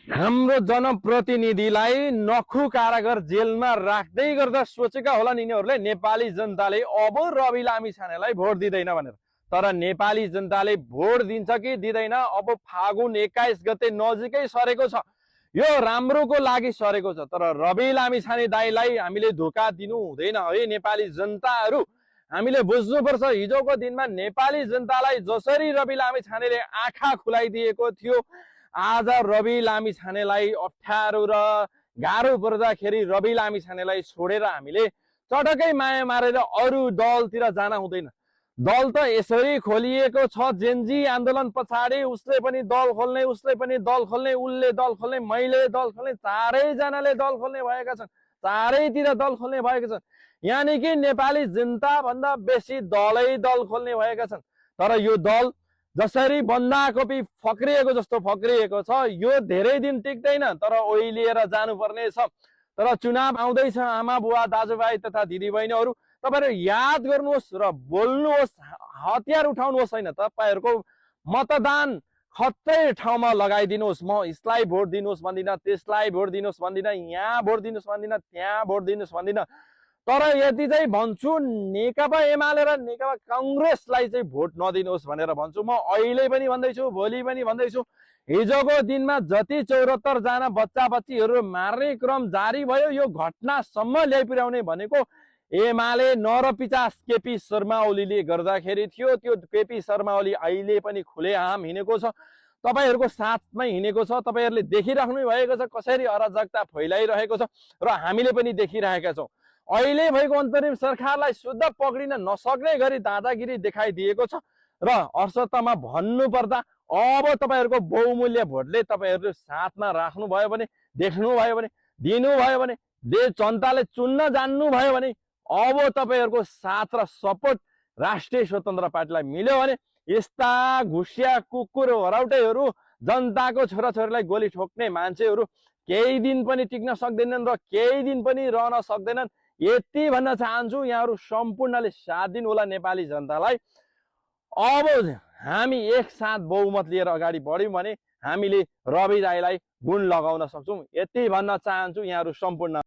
हाम्रो जनप्रतिनिधिलाई नखु कारागार जेलमा राख्दै गर्दा सोचेका होलान् यिनीहरूले नेपाली जनताले अब रवि लामिछानेलाई भोट दिँदैन भनेर। तर नेपाली जनताले भोट दिन्छ कि दिँदैन अब फागुन 21 गते नजिकै सरेको छ। यो राम्रोको लागि सरेको छ। तर रवि लामिछाने दाइलाई हामीले धोका दिनु हुँदैन है नेपाली जनताहरू। हामीले बुझ्नुपर्छ हिजोको दिनमा नेपाली जनतालाई जसरी रवि लामिछानेले आँखा खुलाइदिएको थियो, आज रवि लामिछानेलाई अप्ठ्यारो र गाह्रो पर्दाखेरि रवि लामिछानेलाई छोडेर हामीले चटकै माया मारेर अरू दलतिर जान हुँदैन। दल त यसरी खोलिएको छ, जेन्जी आन्दोलन पछाडि उसले पनि दल खोल्ने, उसले पनि दल खोल्ने, उसले दल खोल्ने, मैले दल खोल्ने, चारैजनाले दल खोल्ने भएका छन्, चारैतिर दल खोल्ने भएका छन्। यानि कि नेपाली जनता भन्दा बेसी दलै दल खोल्ने भएका छन्। तर यो दल जसरी बन्दाकोपी फक्रिएको जस्तो फक्रिएको छ, यो धेरै दिन टिक्दैन, तर ओइलिएर जानुपर्ने छ। तर चुनाव आउँदैछ आमा बुवा दाजुभाइ तथा दिदीबहिनीहरू, तपाईहरु याद गर्नुहोस् र बोल्नुहोस्, हतियार उठाउनुहोस् हैन, तपाईहरुको मतदान खच्चै ठाउँमा लगाइदिनुहोस्। म यसलाई भोट दिनुहोस् भन्दिन, त्यसलाई भोट दिनुहोस् भन्दिन, यहाँ भोट दिनुहोस् भन्दिन, त्यहाँ भोट दिनुहोस् भन्दिन। तर यति चाहिँ भन्छु, नेकपा एमाले र नेकपा कांग्रेसलाई चाहिँ भोट नदिनुहोस् भनेर भन्छु। म अहिले पनि भन्दैछु, भोलि पनि भन्दैछु। हिजोको दिनमा जति 74 जना बच्चा बच्चीहरू मार्ने क्रम जारी भयो, यो घटनासम्म ल्याइपुर्याउने भनेको एमाले नरपिचास केपी शर्मा ओलीले गर्दाखेरि थियो। त्यो केपी शर्मा ओली अहिले पनि खुलेआम हिँडेको छ, तपाईहरुको साथमै हिँडेको छ। तपाईहरुले देखिराख्नु भएको छ कसरी अराजकता फैलाइरहेको छ र हामीले पनि देखिरहेका छौं। अहिले भएको अन्तरिम सरकारलाई शुद्ध पक्रिन नसक्ने गरी दादागिरी देखाइदिएको छ र अर्थमा भन्नुपर्दा अब तपाईहरुको बहुमूल्य भोटले तपाईहरुले साथमा राख्नु भयो भने, देख्नु भयो भने, दिनु भयो भने, जनताले चुन्न जान्नु भयो भने, अब तपाईहरुको साथ र सपोर्ट राष्ट्रिय स्वतन्त्र पार्टीलाई मिल्यो भने यस्ता घुसिया कुकुर हराउटेहरू, जनताको छोराछोरीलाई गोली ठोक्ने मान्छेहरू केही दिन पनि टिक्न सक्दैनन् र केही दिन पनि रहन सक्दैनन्। यति भन्न चाहन्छु, यहाँहरू सम्पूर्णले साथ दिनु होला नेपाली जनतालाई। अब हामी एक साथ बहुमत लिएर अगाडि बढ्यौं भने हामीले रवि दाइलाई गुण लगाउन सक्छौं। यति भन्न चाहन्छु यहाँहरू सम्पूर्ण